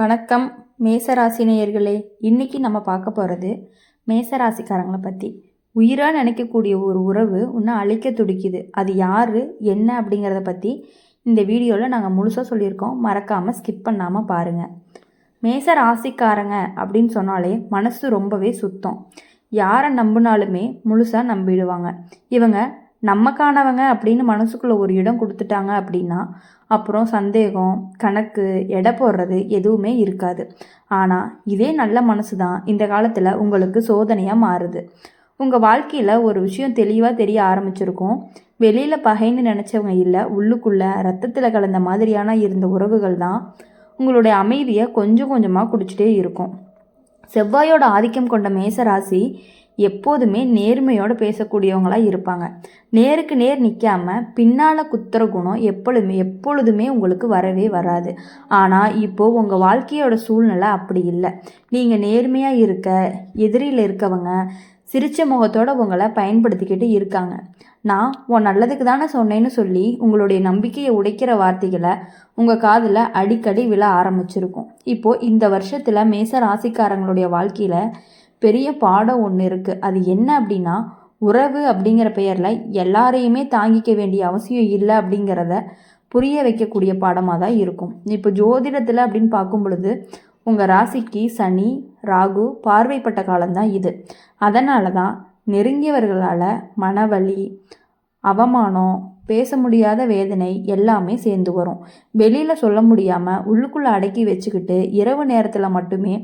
வணக்கம் மேசராசி நேயர்களே. இன்னைக்கு நம்ம பார்க்க போகிறது மேசராசிக்காரங்களை பற்றி. உயிராக நினைக்கக்கூடிய ஒரு உறவு இன்னும் அழிக்க துடிக்குது. அது யார் என்ன அப்படிங்கிறத பற்றி இந்த வீடியோவில் நாங்கள் முழுசாக சொல்லியிருக்கோம். மறக்காமல் ஸ்கிப் பண்ணாமல் பாருங்கள். மேசராசிக்காரங்க அப்படின்னு சொன்னாலே மனசு ரொம்பவே சுத்தம். யாரை நம்பினாலுமே முழுசாக நம்பிடுவாங்க. இவங்க நமக்கானவங்க அப்படின்னு மனசுக்குள்ளே ஒரு இடம் கொடுத்துட்டாங்க அப்படின்னா அப்புறம் சந்தேகம், கணக்கு, எடை போடுறது எதுவுமே இருக்காது. ஆனால் இதே நல்ல மனசு தான் இந்த காலத்தில் உங்களுக்கு சோதனையாக மாறுது. உங்கள் வாழ்க்கையில் ஒரு விஷயம் தெளிவாக தெரிய ஆரம்பிச்சிருக்கும். வெளியில் பகைன்னு நினச்சவங்க இல்லை, உள்ளுக்குள்ளே ரத்தத்தில் கலந்த மாதிரியான இருந்த உறவுகள் தான் உங்களுடைய அமைதியை கொஞ்சம் கொஞ்சமாக குடிச்சிட்டே இருக்கும். செவ்வாயோட ஆதிக்கம் கொண்ட மேசராசி எப்போதுமே நேர்மையோடு பேசக்கூடியவங்களாக இருப்பாங்க. நேருக்கு நேர் நிற்காம பின்னால் குத்துற குணம் எப்பொழுதுமே உங்களுக்கு வரவே வராது. ஆனால் இப்போது உங்கள் வாழ்க்கையோட சூழ்நிலை அப்படி இல்லை. நீங்கள் நேர்மையாக இருக்க எதிரியில் இருக்கவங்க சிரிச்ச முகத்தோடு உங்களை பயன்படுத்திக்கிட்டு இருக்காங்க. நான் உன் நல்லதுக்கு தானே சொன்னேன்னு சொல்லி உங்களுடைய நம்பிக்கையை உடைக்கிற வார்த்தைகளை உங்கள் காதில் அடிக்கடி விழ ஆரம்பிச்சிருக்கும். இப்போது இந்த வருஷத்தில் மேச ராசிக்காரங்களுடைய வாழ்க்கையில் பெரிய பாடம் ஒன்று இருக்குது. அது என்ன அப்படின்னா, உறவு அப்படிங்கிற பெயரில் எல்லாரையுமே தாங்கிக்க வேண்டிய அவசியம் இல்லை அப்படிங்கிறத புரிய வைக்கக்கூடிய பாடமாக தான் இருக்கும். இப்போ ஜோதிடத்தில் அப்படின்னு பார்க்கும் பொழுது உங்கள் ராசிக்கு சனி ராகு பார்வைப்பட்ட காலம்தான் இது. அதனால தான் நெருங்கியவர்களால் மனவலி, அவமானம், பேச முடியாத வேதனை எல்லாமே சேர்ந்து வரும். வெளியில் சொல்ல முடியாமல் உள்ளுக்குள்ளே அடக்கி வச்சுக்கிட்டு இரவு நேரத்தில் மட்டுமே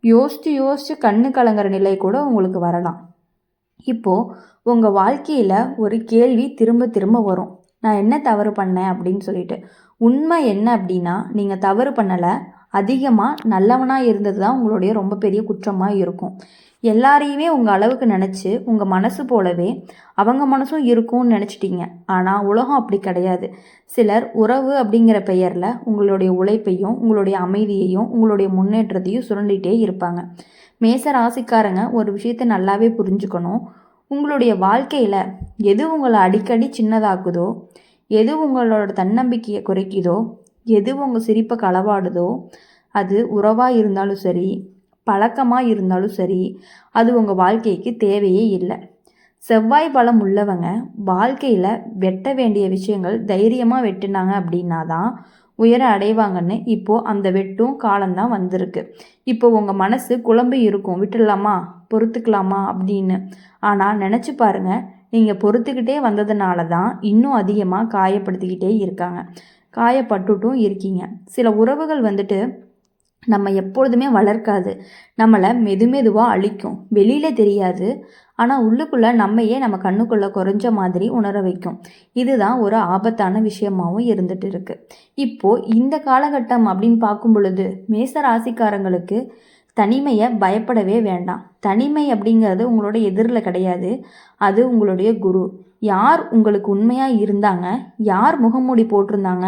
யோசித்து கண்ணு கலங்குற நிலை கூட உங்களுக்கு வரலாம். இப்போது உங்கள் வாழ்க்கையில் ஒரு கேள்வி திரும்ப திரும்ப வரும். நான் என்ன தவறு பண்ணேன் அப்படின்னு சொல்லிட்டு. உண்மை என்ன அப்படின்னா, நீங்கள் தவறு பண்ணலை, அதிகமாக நல்லவனாக இருந்தது தான் உங்களுடைய ரொம்ப பெரிய குற்றமாக இருக்கும். எல்லாரையுமே உங்கள் அளவுக்கு நினச்சி உங்கள் மனசு போலவே அவங்க மனசும் இருக்கும்னு நினச்சிட்டிங்க. ஆனால் உலகம் அப்படி கிடையாது. சிலர் உறவு அப்படிங்கிற பெயரில் உங்களுடைய உழைப்பையும் உங்களுடைய அமைதியையும் உங்களுடைய முன்னேற்றத்தையும் சுரண்டிகிட்டே இருப்பாங்க. மேச ராசிக்காரங்க ஒரு விஷயத்தை நல்லாவே புரிஞ்சுக்கணும். உங்களுடைய வாழ்க்கையில் எது உங்களை அடிக்கடி சின்னதாக்குதோ, எது உங்களோட தன்னம்பிக்கையை குறைக்குதோ, எது உங்கள் சிரிப்பை களவாடுதோ, அது உறவாக இருந்தாலும் சரி, பழக்கமாக இருந்தாலும் சரி, அது உங்கள் வாழ்க்கைக்கு தேவையே இல்லை. செவ்வாய் பலம் உள்ளவங்க வாழ்க்கையில் வெட்ட வேண்டிய விஷயங்கள் தைரியமாக வெட்டினாங்க அப்படின்னா தான் உயர அடைவாங்கன்னு இப்போது அந்த வெட்டும் காலம்தான் வந்திருக்கு. இப்போ உங்கள் மனசு குழம்பு இருக்கும், விட்டுடலாமா பொறுத்துக்கலாமா அப்படின்னு. ஆனால் நினச்சி பாருங்கள், நீங்கள் பொறுத்துக்கிட்டே வந்ததுனால தான் இன்னும் அதிகமாக காயப்படுத்திக்கிட்டே இருக்காங்க, காயப்பட்டுட்டும் இருக்கீங்க. சில உறவுகள் வந்துட்டு நம்ம எப்பொழுதுமே வளர்க்காது, நம்மளை மெதுவாக அழிக்கும். வெளியில் தெரியாது, ஆனால் உள்ளுக்குள்ளே நம்மையே நம்ம கண்ணுக்குள்ளே குறைஞ்ச மாதிரி உணர வைக்கும். இதுதான் ஒரு ஆபத்தான விஷயமாகவும் இருந்துட்டு இருக்கு. இப்போது இந்த காலகட்டம் அப்படின்னு பார்க்கும் பொழுது மேச ராசிக்காரங்களுக்கு தனிமையை பயப்படவே வேண்டாம். தனிமை அப்படிங்கிறது உங்களோட எதிரில் கிடையாது, அது உங்களுடைய குரு. யார் உங்களுக்கு உண்மையாக இருந்தாங்க, யார் முகமூடி போட்டிருந்தாங்க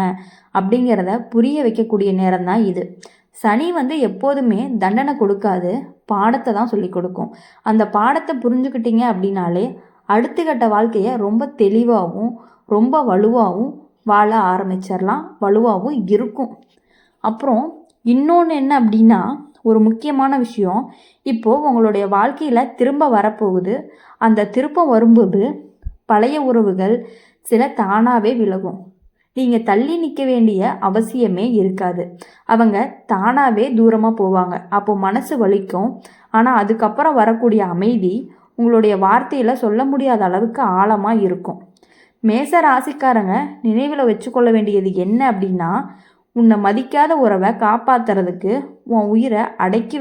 அப்படிங்கிறத புரிய வைக்கக்கூடிய நேரம் தான் இது. சனி எப்போதுமே தண்டனை கொடுக்காது, பாடத்தை தான் சொல்லி கொடுக்கும். அந்த பாடத்தை புரிஞ்சுக்கிட்டீங்க அப்படின்னாலே அடுத்த கட்ட வாழ்க்கையை ரொம்ப தெளிவாகவும் ரொம்ப வலுவாகவும் வாழ ஆரம்பிச்சிடலாம், வலுவாகவும் இருக்கும். அப்புறம் இன்னொன்று என்ன அப்படின்னா, ஒரு முக்கியமான விஷயம், இப்போது உங்களுடைய வாழ்க்கையில் திரும்ப வரப்போகுது. அந்த திருப்பம் வரும்போது பழைய உறவுகள் சில தானாகவே விலகும். நீங்கள் தள்ளி நிற்க வேண்டிய அவசியமே இருக்காது. அவங்க தானாகவே தூரமாக போவாங்க. அப்போது மனசு வலிக்கும், ஆனால் அதுக்கப்புறம் வரக்கூடிய அமைதி உங்களுடைய வார்த்தையில் சொல்ல முடியாத அளவுக்கு ஆழமாக இருக்கும். மேச ராசிக்காரங்க நினைவில் வச்சுக்கொள்ள வேண்டியது என்ன அப்படின்னா, உன்னை மதிக்காத உறவை காப்பாற்றுறதுக்கு உன் உயிரை அடகு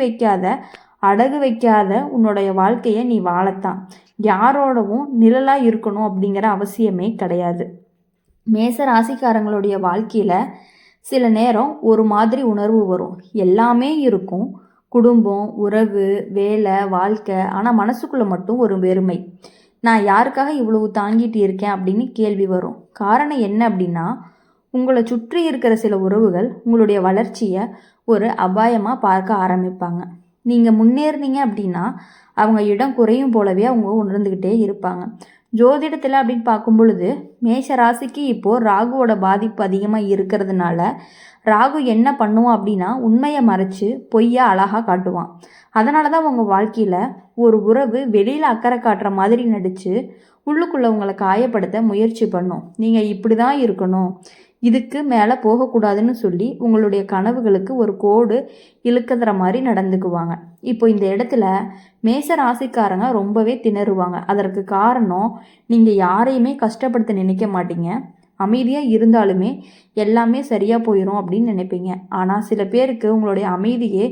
வைக்காத உன்னுடைய வாழ்க்கையை நீ வாழத்தான். யாரோடவும் நிழலாக இருக்கணும் அப்படிங்கிற அவசியமே கிடையாது. மேச ராசிக்காரங்களுடைய வாழ்க்கையில் சில நேரம் ஒரு மாதிரி உணர்வு வரும். எல்லாமே இருக்கும், குடும்பம், உறவு, வேலை, வாழ்க்கை. ஆனால் மனசுக்குள்ளே மட்டும் ஒரு வெறுமை. நான் யாருக்காக இவ்வளவு தாங்கிட்டு இருக்கேன் அப்படின்னு கேள்வி வரும். காரணம் என்ன அப்படின்னா, உங்களை சுற்றி இருக்கிற சில உறவுகள் உங்களுடைய வளர்ச்சியை ஒரு அபாயமாக பார்க்க ஆரம்பிப்பாங்க. நீங்கள் முன்னேறினீங்க அப்படின்னா அவங்க இடம் குறையும் போலவே அவங்க உணர்ந்துக்கிட்டே இருப்பாங்க. ஜோதிடத்தில் அப்படின்னு பார்க்கும் பொழுது மேஷ ராசிக்கு இப்போது ராகுவோட பாதிப்பு அதிகமாக இருக்கிறதுனால ராகு என்ன பண்ணுவான் அப்படின்னா உண்மையை மறைச்சு பொய்யை அழகாக காட்டுவான். அதனால தான் உங்கள் வாழ்க்கையில் ஒரு உறவு வெளியில் அக்கறை காட்டுற மாதிரி நடித்து உள்ளுக்குள்ளே உங்களை காயப்படுத்த முயற்சி பண்ணும். நீங்கள் இப்படி தான் இருக்கணும், இதுக்கு மேலே போகக்கூடாதுன்னு சொல்லி உங்களுடைய கனவுகளுக்கு ஒரு கோடு இழுக்கிற மாதிரி நடந்துக்குவாங்க. இப்போ இந்த இடத்துல மேச ராசிக்காரங்க ரொம்பவே திணறுவாங்க. அதற்கு காரணம், நீங்கள் யாரையுமே கஷ்டப்படுத்த நினைக்க மாட்டீங்க. அமைதியாக இருந்தாலுமே எல்லாமே சரியாக போயிடும் அப்படின்னு நினைப்பீங்க. ஆனால் சில பேருக்கு உங்களுடைய அமைதியே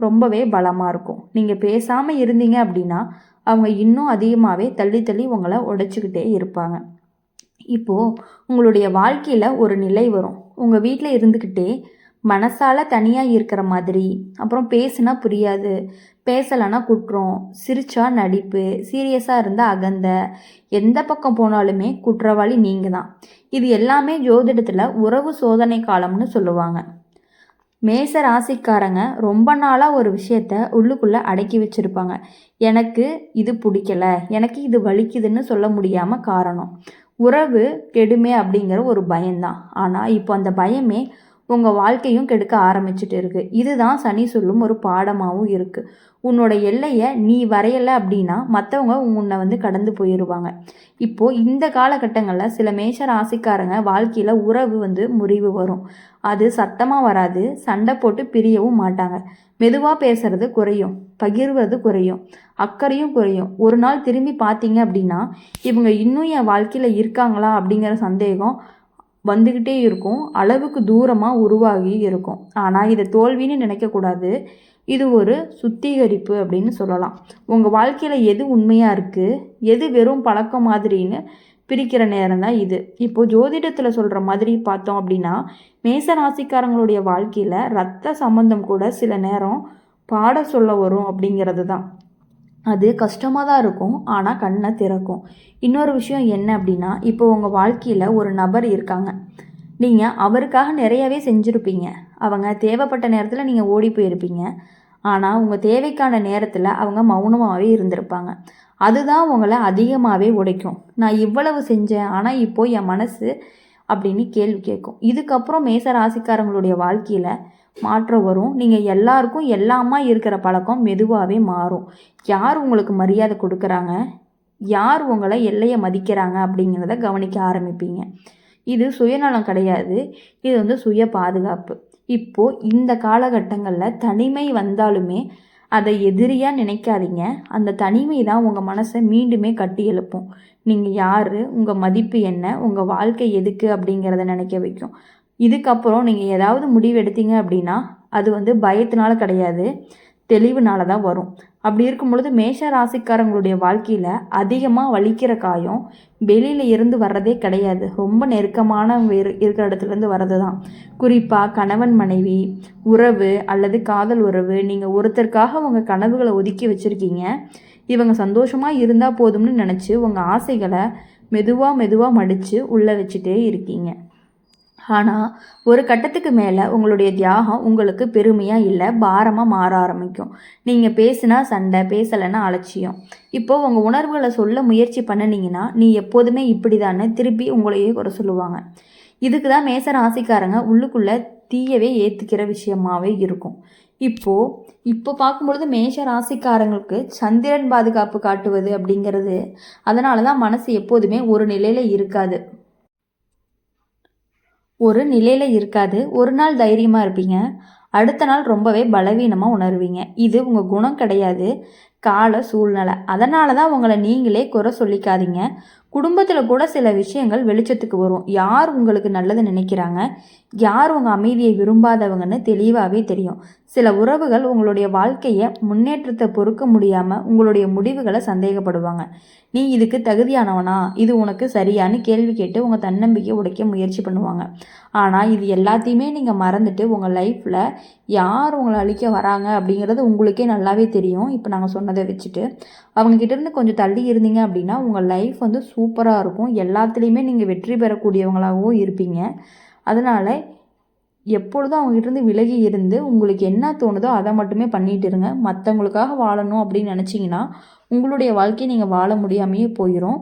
ரொம்பவே பலமாக இருக்கும். நீங்கள் பேசாமல் இருந்தீங்க அப்படின்னா அவங்க இன்னும் அதிகமாகவே தள்ளி தள்ளி உங்களை உடைச்சிக்கிட்டே இருப்பாங்க. இப்போது உங்களுடைய வாழ்க்கையில் ஒரு நிலை வரும். உங்கள் வீட்டில் இருந்துக்கிட்டே மனசால் தனியாக இருக்கிற மாதிரி, அப்புறம் பேசுனா புரியாது, பேசலைன்னா குற்றம், சிரிச்சா நடிப்பு, சீரியஸாக இருந்தால் அகந்தை, எந்த பக்கம் போனாலுமே குற்றவாளி நீங்கள் தான். இது எல்லாமே ஜோதிடத்தில் உறவு சோதனை காலம்னு சொல்லுவாங்க. மேச ராசிக்காரங்க ரொம்ப நாளாக ஒரு விஷயத்த உள்ளுக்குள்ளே அடக்கி வச்சுருப்பாங்க. எனக்கு இது பிடிக்கல, எனக்கு இது வலிக்குதுன்னு சொல்ல முடியாமல் காரணம் உறவு கெடுமே அப்படிங்கிற ஒரு பயம்தான். ஆனால் இப்போ அந்த பயமே உங்கள் வாழ்க்கையும் கெடுக்க ஆரம்பிச்சுட்டு இருக்குது. இதுதான் சனி சொல்லும் ஒரு பாடமாகவும் இருக்குது. உன்னோட எல்லையை நீ வரையலை அப்படின்னா மற்றவங்க உன்னை கடந்து போயிடுவாங்க. இப்போது இந்த காலகட்டங்களில் சில மேஷ ராசிக்காரங்க வாழ்க்கையில் உறவு முறிவு வரும். அது சத்தமாக வராது, சண்டை போட்டு பிரியவும் மாட்டாங்க. மெதுவாக பேசுறது குறையும், பகிர்வது குறையும், அக்கறையும் குறையும். ஒரு நாள் திரும்பி பார்த்தீங்க அப்படின்னா இவங்க இன்னும் என் வாழ்க்கையில் இருக்காங்களா அப்படிங்கிற சந்தேகம் வந்துக்கிட்டே இருக்கும். அளவுக்கு தூரமாக உருவாகி இருக்கும். ஆனால் இதை தோல்வின்னு நினைக்கக்கூடாது. இது ஒரு சுத்திகரிப்பு அப்படின்னு சொல்லலாம். உங்கள் வாழ்க்கையில் எது உண்மையாக இருக்குது, எது வெறும் பழக்கம் மாதிரின்னு பிரிக்கிற நேரம் தான் இது. இப்போது ஜோதிடத்தில் சொல்கிற மாதிரி பார்த்தோம் அப்படின்னா மேச ராசிக்காரங்களுடைய வாழ்க்கையில் ரத்த சம்பந்தம் கூட சில நேரம் பாட சொல்ல வரும் அப்படிங்கிறது தான். அது கஷ்டமாக தான் இருக்கும், ஆனால் கண்ணை திறக்கும். இன்னொரு விஷயம் என்ன அப்படின்னா, இப்போ உங்கள் வாழ்க்கையில் ஒரு நபர் இருக்காங்க. நீங்கள் அவருக்காக நிறையவே செஞ்சுருப்பீங்க. அவங்க தேவைப்பட்ட நேரத்தில் நீங்கள் ஓடி போயிருப்பீங்க. ஆனால் உங்கள் தேவைக்கான நேரத்தில் அவங்க மௌனமாகவே இருந்திருப்பாங்க. அதுதான் உங்களை அதிகமாகவே உடைக்கும். நான் இவ்வளவு செஞ்சேன், ஆனால் இப்போது என் மனசு அப்படின்னு கேள்வி கேட்கும். இதுக்கப்புறம் மேச ராசிக்காரங்களுடைய வாழ்க்கையில் மாற்றம் வரும். நீங்கள் எல்லாருக்கும் எல்லாமா இருக்கிற பழக்கம் மெதுவாகவே மாறும். யார் உங்களுக்கு மரியாதை கொடுக்குறாங்க, யார் உங்களை எல்லையை மதிக்கிறாங்க அப்படிங்கிறத கவனிக்க ஆரம்பிப்பீங்க. இது சுயநலம் கிடையாது, இது சுய பாதுகாப்பு. இப்போது இந்த காலகட்டங்களில் தனிமை வந்தாலுமே அதை எதிரியாக நினைக்காதீங்க. அந்த தனிமை தான் உங்கள் மனசை மீண்டுமே கட்டி எழுப்பும். நீங்கள் யார், உங்கள் மதிப்பு என்ன, உங்கள் வாழ்க்கை எதுக்கு அப்படிங்கிறத நினைக்க வைக்கும். இதுக்கப்புறம் நீங்கள் ஏதாவது முடிவு எடுத்தீங்க அப்படின்னா அது பயத்தினால கிடையாது, தெளிவுனால தான் வரும். அப்படி இருக்கும் பொழுது மேஷ ராசிக்காரங்களுடைய வாழ்க்கையில் அதிகமாக வலிக்கிற காயம் வெளியில் இருந்து வர்றதே கிடையாது, ரொம்ப நெருக்கமானவங்க இருக்கிற இடத்துலேருந்து வர்றது தான். குறிப்பாக கணவன் மனைவி உறவு அல்லது காதல் உறவு. நீங்கள் ஒருத்தருக்காக உங்கள் கனவுகளை ஒதுக்கி வச்சுருக்கீங்க. இவங்க சந்தோஷமாக இருந்தால் போதும்னு நினச்சி உங்கள் ஆசைகளை மெதுவாக மடித்து உள்ளே வச்சுட்டே இருக்கீங்க. ஆனால் ஒரு கட்டத்துக்கு மேலே உங்களுடைய தியாகம் உங்களுக்கு பெருமையாக இல்லை, பாரமாக மாற ஆரம்பிக்கும். நீங்கள் பேசுனா சண்டை, பேசலைன்னா அலட்சியம். இப்போது உங்கள் உணர்வுகளை சொல்ல முயற்சி பண்ணினீங்கன்னா நீ எப்போதுமே இப்படி தானே திருப்பி உங்களையே குறை சொல்லுவாங்க. இதுக்கு தான் மேச ராசிக்காரங்க உள்ளுக்குள்ளே தீயவே ஏற்றுக்கிற விஷயமாகவே இருக்கும். இப்போ பார்க்கும்பொழுது மேஷ ராசிக்காரங்களுக்கு சந்திரன் பாதுகாப்பு காட்டுவது அப்படிங்கிறது, அதனால தான் மனசு எப்போதுமே ஒரு நிலையில் இருக்காது. ஒரு நாள் தைரியமாக இருப்பீங்க, அடுத்த நாள் ரொம்பவே பலவீனமாக உணர்வீங்க. இது உங்கள் குணம் கிடையாது, கால சூழ்நிலை. அதனால தான் உங்களை நீங்களே குறை சொல்லிக்காதீங்க. குடும்பத்தில் கூட சில விஷயங்கள் வெளிச்சத்துக்கு வரும். யார் உங்களுக்கு நல்லது நினைக்கிறாங்க, யார் உங்கள் அமைதியை விரும்பாதவங்கன்னு தெளிவாகவே தெரியும். சில உறவுகள் உங்களுடைய வாழ்க்கையை முன்னேற்றத்தை பொறுக்க முடியாமல் உங்களுடைய முடிவுகளை சந்தேகப்படுவாங்க. நீ இதுக்கு தகுதியானவனா, இது உனக்கு சரியானு கேள்வி கேட்டு உங்கள் தன்னம்பிக்கையை உடைக்க முயற்சி பண்ணுவாங்க. ஆனால் இது எல்லாத்தையுமே நீங்கள் மறந்துட்டு உங்கள் லைஃப்பில் யார் உங்களை அழிக்க வராங்க அப்படிங்கிறது உங்களுக்கே நல்லாவே தெரியும். இப்போ நாங்கள் சொன்னதை வச்சுட்டு அவங்கக்கிட்டேருந்து கொஞ்சம் தள்ளி இருந்தீங்க அப்படின்னா உங்கள் லைஃப் சூப்பராக இருக்கும். எல்லாத்துலேயுமே நீங்கள் வெற்றி பெறக்கூடியவங்களாகவும் இருப்பீங்க. அதனால் எப்பொழுதும் அவங்ககிட்டருந்து விலகி இருந்து உங்களுக்கு என்ன தோணுதோ அதை மட்டுமே பண்ணிகிட்டு இருங்க. மற்றவங்களுக்காக வாழணும் அப்படின்னு நினச்சிங்கன்னா உங்களுடைய வாழ்க்கையை நீங்கள் வாழ முடியாமையே போயிடும்.